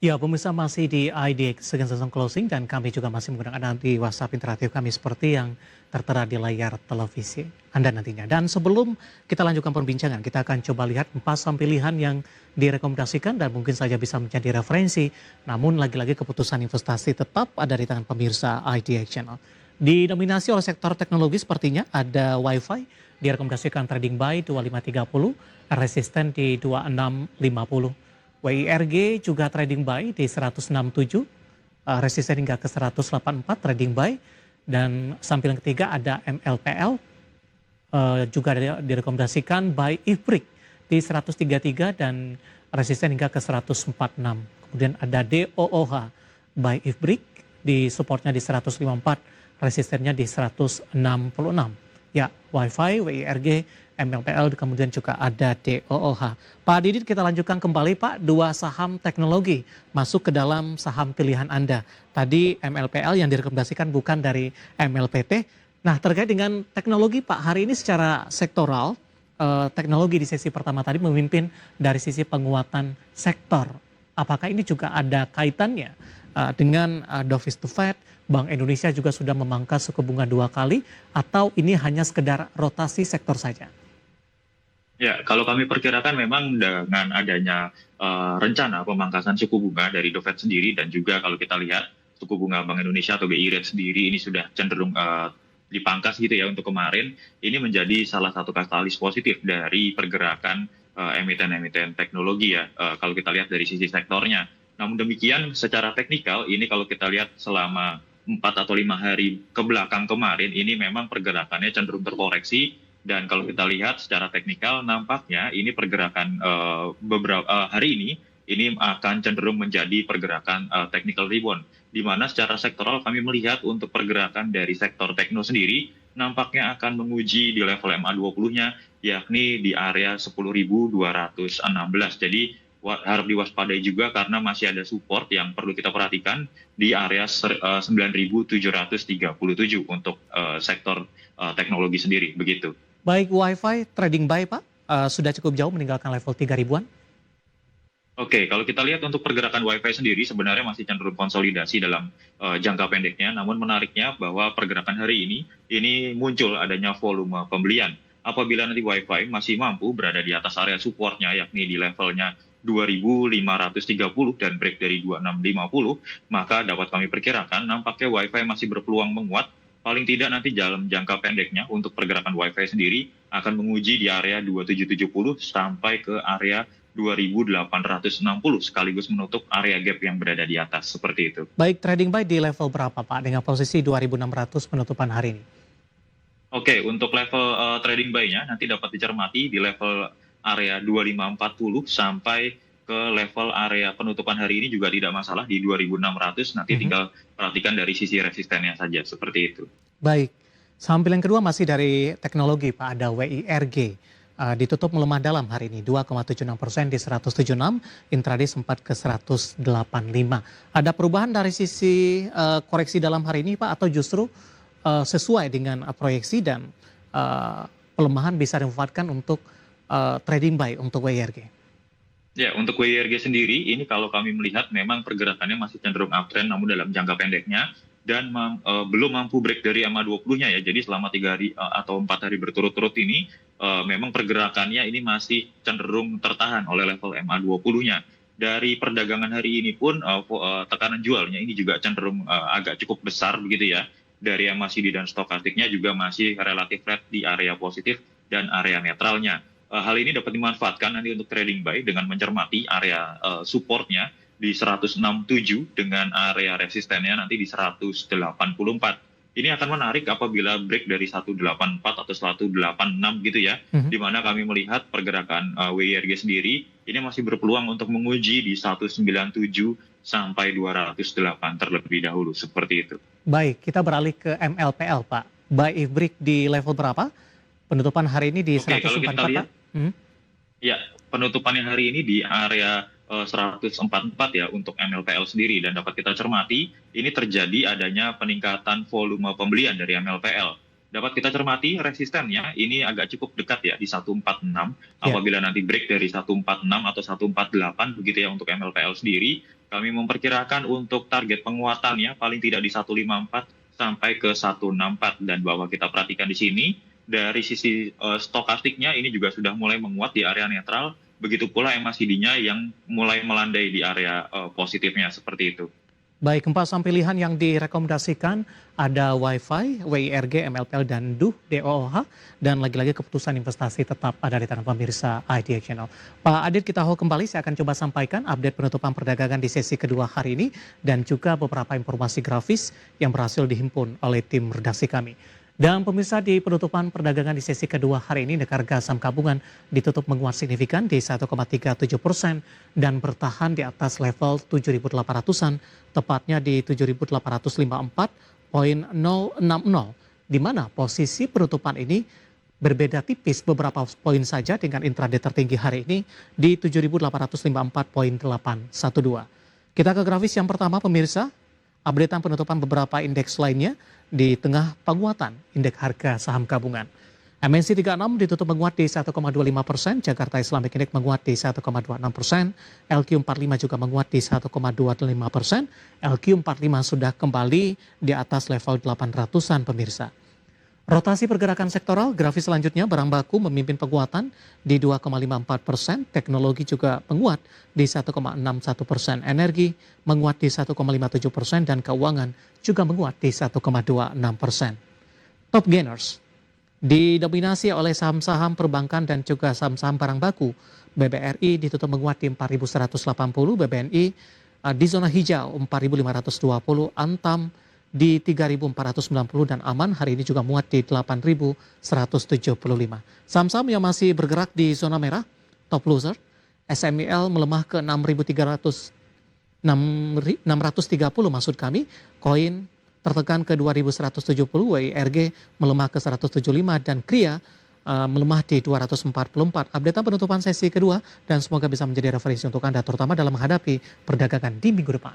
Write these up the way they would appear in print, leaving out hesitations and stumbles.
Ya, pemirsa masih di ID Second Season Closing dan kami juga masih menggunakan nanti WhatsApp interaktif kami seperti yang tertera di layar televisi Anda nantinya. Dan sebelum kita lanjutkan perbincangan, kita akan coba lihat 4 saham pilihan yang direkomendasikan dan mungkin saja bisa menjadi referensi. Namun lagi-lagi keputusan investasi tetap ada di tangan pemirsa IDX Channel. Didominasi oleh sektor teknologi sepertinya ada WiFi, direkomendasikan trading buy 2530, resisten di 2650. WIRG juga trading buy di 167, resisten hingga ke 184 trading buy. Dan samping yang ketiga ada MLPL, juga direkomendasikan buy IFBRIC di 133 dan resisten hingga ke 146. Kemudian ada DOOH buy IFBRIC di supportnya di 154, resistennya di 166. Ya, WiFi, WIRG, MLPL, kemudian juga ada DOOH. Pak Didit, kita lanjutkan kembali Pak, 2 saham teknologi masuk ke dalam saham pilihan Anda. Tadi MLPL yang direkomendasikan bukan dari MLPT. Nah, terkait dengan teknologi Pak, hari ini secara sektoral, teknologi di sesi pertama tadi memimpin dari sisi penguatan sektor. Apakah ini juga ada kaitannya dengan dovish the Fed, Bank Indonesia juga sudah memangkas suku bunga 2 kali, atau ini hanya sekedar rotasi sektor saja? Ya, kalau kami perkirakan memang dengan adanya rencana pemangkasan suku bunga dari The Fed sendiri, dan juga kalau kita lihat suku bunga Bank Indonesia atau BI rate sendiri ini sudah cenderung dipangkas gitu ya untuk kemarin, ini menjadi salah satu katalis positif dari pergerakan emiten-emiten teknologi ya, kalau kita lihat dari sisi sektornya. Namun demikian secara teknikal ini kalau kita lihat selama 4 atau 5 hari ke belakang kemarin, ini memang pergerakannya cenderung terkoreksi. Dan kalau kita lihat secara teknikal, nampaknya ini pergerakan beberapa hari ini akan cenderung menjadi pergerakan technical rebound, di mana secara sektoral kami melihat untuk pergerakan dari sektor tekno sendiri nampaknya akan menguji di level MA20-nya, yakni di area 10.216. Jadi harap diwaspadai juga karena masih ada support yang perlu kita perhatikan di area 9.737 untuk sektor teknologi sendiri, begitu. Baik WiFi trading buy Pak, sudah cukup jauh meninggalkan level 3 ribuan? Oke, kalau kita lihat untuk pergerakan WiFi sendiri sebenarnya masih cenderung konsolidasi dalam jangka pendeknya. Namun menariknya bahwa pergerakan hari ini muncul adanya volume pembelian. Apabila nanti WiFi masih mampu berada di atas area supportnya, yakni di levelnya 2.530 dan break dari 2.650, maka dapat kami perkirakan nampaknya WiFi masih berpeluang menguat. Paling tidak nanti dalam jangka pendeknya untuk pergerakan WiFi sendiri akan menguji di area 2770 sampai ke area 2860 sekaligus menutup area gap yang berada di atas, seperti itu. Baik, trading buy di level berapa Pak dengan posisi 2600 penutupan hari ini? Oke, untuk level trading buy-nya nanti dapat dicermati di level area 2540 sampai ke level area penutupan hari ini juga tidak masalah di 2600, nanti tinggal perhatikan dari sisi resistennya saja, seperti itu. Baik, saham pilihan kedua masih dari teknologi Pak, ada WIRG. Ditutup melemah dalam hari ini, 2,76% di 176, intraday sempat ke 185. Ada perubahan dari sisi koreksi dalam hari ini Pak, atau justru sesuai dengan proyeksi dan pelemahan bisa dimanfaatkan untuk trading buy untuk WIRG? Ya, untuk WIRG sendiri, ini kalau kami melihat memang pergerakannya masih cenderung uptrend, namun dalam jangka pendeknya, dan belum mampu break dari MA20-nya ya. Jadi selama 3 hari atau 4 hari berturut-turut ini, memang pergerakannya ini masih cenderung tertahan oleh level MA20-nya. Dari perdagangan hari ini pun, tekanan jualnya ini juga cenderung agak cukup besar begitu ya. Dari MACD dan stokastiknya juga masih relatif flat di area positif dan area netralnya. Hal ini dapat dimanfaatkan nanti untuk trading buy dengan mencermati area supportnya di 167 dengan area resistennya nanti di 184. Ini akan menarik apabila break dari 184 atau 186 gitu ya, di mana kami melihat pergerakan WIRG sendiri ini masih berpeluang untuk menguji di 197 sampai 208 terlebih dahulu, seperti itu. Baik, kita beralih ke MLPL Pak. Buy IFBRIC di level berapa? Penutupan hari ini di 144 kalau kita lihat, Pak? Ya, penutupannya hari ini di area 144 ya untuk MLPL sendiri, dan dapat kita cermati ini terjadi adanya peningkatan volume pembelian dari MLPL. dapat kita cermati resistennya ini agak cukup dekat ya di 146. Ya. Apabila nanti break dari 146 atau 148 begitu ya untuk MLPL sendiri, kami memperkirakan untuk target penguatannya paling tidak di 154 sampai ke 164, dan bahwa kita perhatikan di sini dari sisi stokastiknya ini juga sudah mulai menguat di area netral, begitu pula MACD-nya yang mulai melandai di area positifnya seperti itu. Baik, empat saham pilihan yang direkomendasikan ada Wi-Fi, WIRG, MLPL, dan DOOH. Dan lagi-lagi keputusan investasi tetap ada di tangan pemirsa IDA Channel. Pak Adit, kita kembali, saya akan coba sampaikan update penutupan perdagangan di sesi kedua hari ini. Dan juga beberapa informasi grafis yang berhasil dihimpun oleh tim redaksi kami. Dan pemirsa, di penutupan perdagangan di sesi kedua hari ini, harga saham gabungan ditutup menguat signifikan di 1,37% dan bertahan di atas level 7.800-an, tepatnya di 7.854,060, di mana posisi penutupan ini berbeda tipis beberapa poin saja dengan intraday tertinggi hari ini di 7.854,812. Kita ke grafis yang pertama, pemirsa. Updatean penutupan beberapa indeks lainnya di tengah penguatan indeks harga saham gabungan. MNC 36 ditutup menguat di 1,25%, Jakarta Islamic Index menguat di 1,26%, LQ45 juga menguat di 1,25%, LQ45 sudah kembali di atas level 800-an pemirsa. Rotasi pergerakan sektoral, grafis selanjutnya barang baku memimpin penguatan di 2,54%, teknologi juga menguat di 1,61%, energi menguat di 1,57%, dan keuangan juga menguat di 1,26%. Top gainers didominasi oleh saham-saham perbankan dan juga saham-saham barang baku. BBRI ditutup menguat di 4.180, BBNI di zona hijau 4.520, Antam di 3.490, dan Aman hari ini juga muat di 8.175. Saham-saham yang masih bergerak di zona merah, top loser, SMIL melemah ke 630 maksud kami, koin tertekan ke 2.170, WIRG melemah ke 175, dan KRIA melemah di 244. Updatean penutupan sesi kedua, dan semoga bisa menjadi referensi untuk Anda terutama dalam menghadapi perdagangan di minggu depan.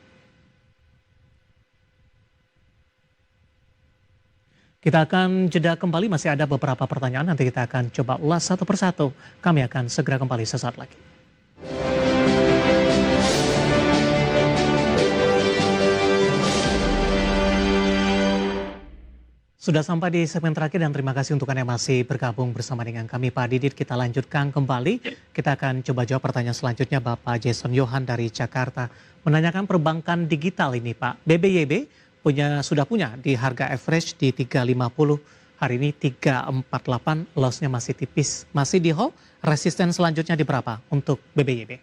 Kita akan jeda kembali, masih ada beberapa pertanyaan, nanti kita akan coba ulas satu persatu. Kami akan segera kembali sesaat lagi. Sudah sampai di segmen terakhir dan terima kasih untuk Anda yang masih bergabung bersama dengan kami, Pak Didit. Kita lanjutkan kembali, kita akan coba jawab pertanyaan selanjutnya. Bapak Jason Yohan dari Jakarta menanyakan perbankan digital ini, Pak. BBYB sudah punya di harga average di 350, hari ini 348, lossnya masih tipis, masih di hold. Resisten selanjutnya di berapa untuk BBYB?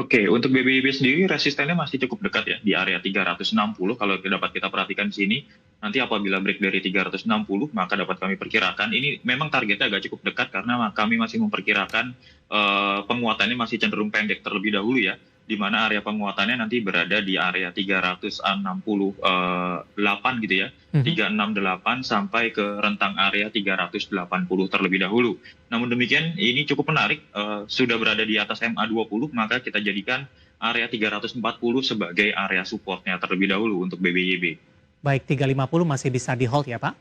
Oke, untuk BBYB sendiri resistennya masih cukup dekat ya di area 360. Kalau dapat kita perhatikan di sini, nanti apabila break dari 360 maka dapat kami perkirakan ini memang targetnya agak cukup dekat, karena kami masih memperkirakan penguatannya masih cenderung pendek terlebih dahulu ya, di mana area penguatannya nanti berada di area 368 gitu ya, 368 sampai ke rentang area 380 terlebih dahulu. Namun demikian ini cukup menarik, sudah berada di atas MA20, maka kita jadikan area 340 sebagai area supportnya terlebih dahulu untuk BBYB. Baik, 350 masih bisa di hold ya, Pak?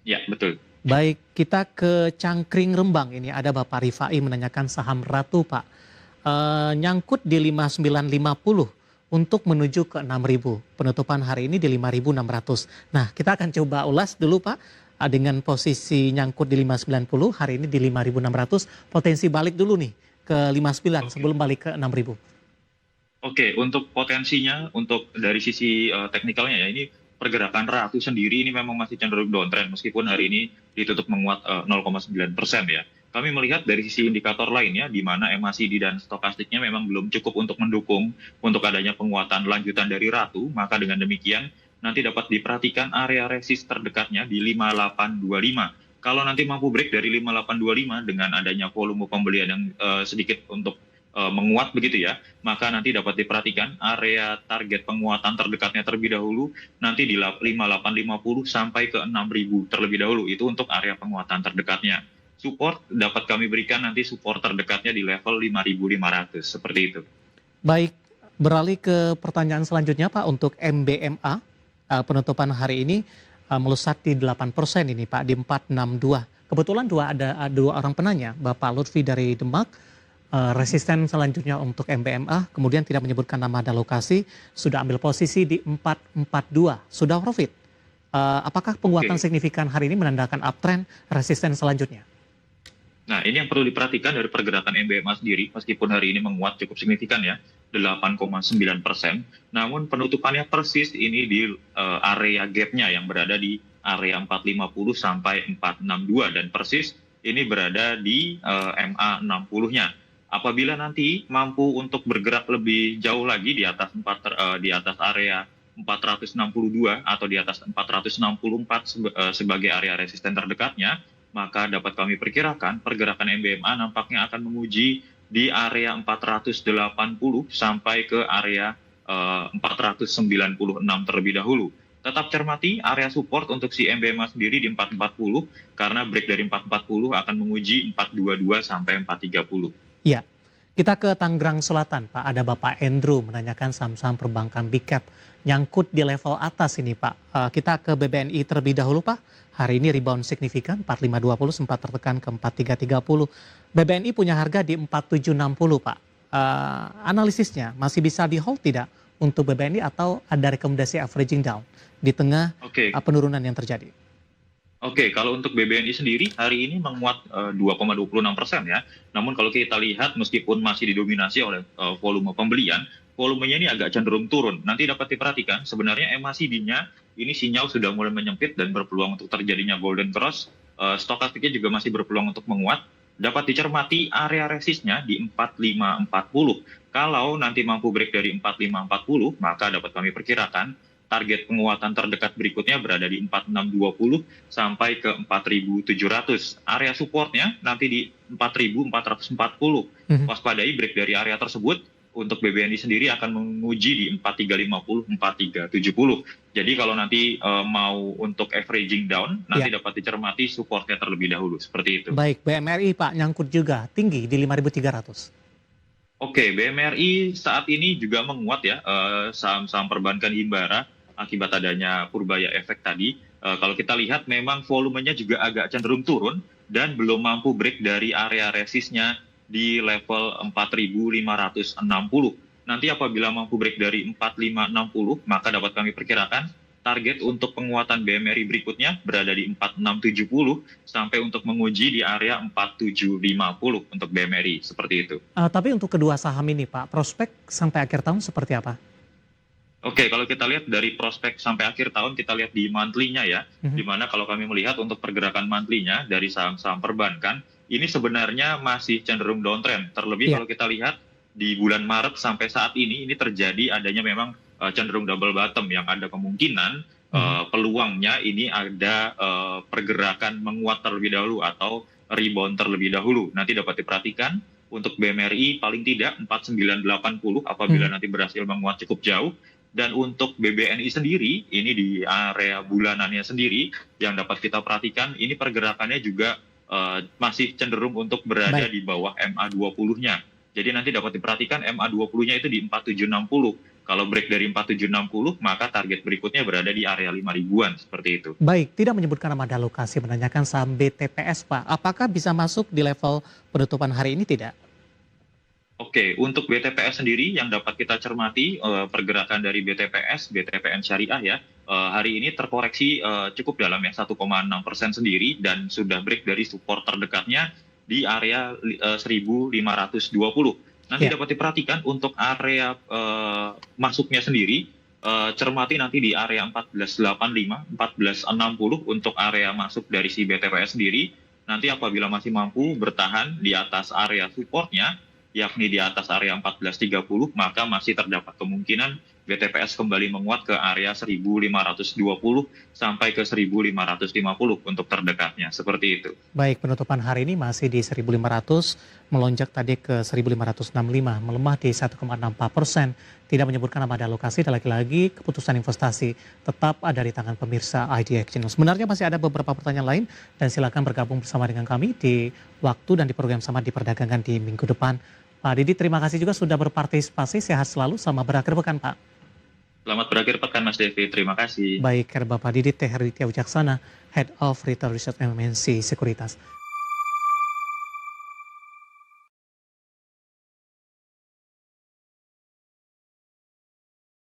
Ya, betul. Baik, kita ke Cangkring Rembang, ini ada Bapak Rifai menanyakan saham Ratu, Pak. Nyangkut di 5950 untuk menuju ke 6.000. Penutupan hari ini di 5.600. Nah, kita akan coba ulas dulu, Pak. Dengan posisi nyangkut di 590, hari ini di 5.600. Potensi balik dulu nih ke 59 sebelum balik ke 6.000. Oke, untuk potensinya, untuk dari sisi teknikalnya ya, ini pergerakan Ratu sendiri ini memang masih cenderung downtrend meskipun hari ini ditutup menguat 0,9% ya. Kami melihat dari sisi indikator lainnya di mana MACD dan stokastiknya memang belum cukup untuk mendukung untuk adanya penguatan lanjutan dari Ratu, maka dengan demikian nanti dapat diperhatikan area resist terdekatnya di 5825. Kalau nanti mampu break dari 5825 dengan adanya volume pembelian yang sedikit untuk menguat begitu ya, maka nanti dapat diperhatikan area target penguatan terdekatnya terlebih dahulu nanti di 5850 sampai ke 6000 terlebih dahulu, itu untuk area penguatan terdekatnya. Support dapat kami berikan nanti support terdekatnya di level 5.500 seperti itu. Baik, beralih ke pertanyaan selanjutnya Pak, untuk MBMA penutupan hari ini melesat di 8% ini Pak, di 462. Kebetulan ada dua orang penanya, Bapak Lutfi dari Demak, resisten selanjutnya untuk MBMA, kemudian tidak menyebutkan nama dan lokasi, sudah ambil posisi di 442, sudah profit. Apakah penguatan Oke. signifikan hari ini menandakan uptrend resisten selanjutnya? Nah, ini yang perlu diperhatikan dari pergerakan MBMA sendiri, meskipun hari ini menguat cukup signifikan ya, 8,9%. Namun penutupannya persis ini di area gap-nya yang berada di area 450 sampai 462 dan persis ini berada di MA 60-nya. Apabila nanti mampu untuk bergerak lebih jauh lagi di atas di atas area 462 atau di atas 464 sebagai area resisten terdekatnya, maka dapat kami perkirakan pergerakan MBMA nampaknya akan menguji di area 480 sampai ke area 496 terlebih dahulu. Tetap cermati area support untuk si MBMA sendiri di 440 karena break dari 440 akan menguji 422 sampai 430. Iya, kita ke Tangerang Selatan Pak, ada Bapak Andrew menanyakan saham-saham perbankan big cap nyangkut di level atas ini Pak. Kita ke BBNI terlebih dahulu Pak. Hari ini rebound signifikan 4520 sempat tertekan ke 4330. BBNI punya harga di 4760 Pak. Analisisnya masih bisa di hold tidak untuk BBNI atau ada rekomendasi averaging down di tengah Oke. penurunan yang terjadi? Oke, kalau untuk BBNI sendiri hari ini menguat 2,26% ya. Namun kalau kita lihat meskipun masih didominasi oleh volume pembelian, volumenya ini agak cenderung turun. Nanti dapat diperhatikan sebenarnya MACD-nya ini sinyal sudah mulai menyempit dan berpeluang untuk terjadinya golden cross. Stokastiknya juga masih berpeluang untuk menguat. Dapat dicermati area resistnya di 4540. Kalau nanti mampu break dari 4540, maka dapat kami perkirakan target penguatan terdekat berikutnya berada di 4620 sampai ke 4700. Area supportnya nanti di 4440. Waspadai break dari area tersebut. Untuk BBNI sendiri akan menguji di 4350, 4370. Jadi kalau nanti mau untuk averaging down, nanti dapat dicermati supportnya terlebih dahulu. Seperti itu. Baik, BMRI Pak nyangkut juga tinggi di 5.300. Oke, BMRI saat ini juga menguat ya, saham-saham perbankan Himbara akibat adanya purbaya efek tadi. Kalau kita lihat memang volumenya juga agak cenderung turun dan belum mampu break dari area resistnya di level 4.560. Nanti apabila mampu break dari 4.560, maka dapat kami perkirakan target untuk penguatan BMRI berikutnya berada di 4.670 sampai untuk menguji di area 4.750 untuk BMRI, seperti itu. Tapi untuk kedua saham ini Pak, prospek sampai akhir tahun seperti apa? Oke, kalau kita lihat dari prospek sampai akhir tahun, kita lihat di monthly-nya ya, di mana kalau kami melihat untuk pergerakan monthly-nya dari saham-saham perbankan, ini sebenarnya masih cenderung downtrend. Terlebih kalau kita lihat di bulan Maret sampai saat ini terjadi adanya memang cenderung double bottom yang ada kemungkinan peluangnya ini ada pergerakan menguat terlebih dahulu atau rebound terlebih dahulu. Nanti dapat diperhatikan untuk BMRI paling tidak 4980 apabila nanti berhasil menguat cukup jauh. Dan untuk BBNI sendiri, ini di area bulanannya sendiri yang dapat kita perhatikan, ini pergerakannya juga masih cenderung untuk berada di bawah MA20-nya. Jadi nanti dapat diperhatikan MA20-nya itu di 4760. Kalau break dari 4760, maka target berikutnya berada di area 5.000-an, seperti itu. Baik, tidak menyebutkan nama dan lokasi, menanyakan saham BTPS Pak. Apakah bisa masuk di level penutupan hari ini tidak? Oke, untuk BTPS sendiri yang dapat kita cermati pergerakan dari BTPN Syariah ya, hari ini terkoreksi cukup dalam ya 1,6% sendiri dan sudah break dari support terdekatnya di area 1.520. Nanti dapat diperhatikan untuk area masuknya sendiri, cermati nanti di area 1485, 1460 untuk area masuk dari si BTPS sendiri. Nanti apabila masih mampu bertahan di atas area supportnya, yakni di atas area 1430, maka masih terdapat kemungkinan BTPS kembali menguat ke area 1520 sampai ke 1550 untuk terdekatnya, seperti itu. Baik, penutupan hari ini masih di 1500, melonjak tadi ke 1565, melemah di 1,64%, tidak menyebutkan nama dan lokasi, dan lagi-lagi keputusan investasi tetap ada di tangan pemirsa IDX Channel. Sebenarnya masih ada beberapa pertanyaan lain, dan silakan bergabung bersama dengan kami di waktu dan di program Sama Diperdagangkan di minggu depan. Pak Didi, terima kasih juga sudah berpartisipasi. Sehat selalu, selamat berakhir pekan Pak. Selamat berakhir pekan Mas Devi, terima kasih. Baik, Bapak Didit Teh Riditya Wijaksana, Head of Retail Research MNC Sekuritas.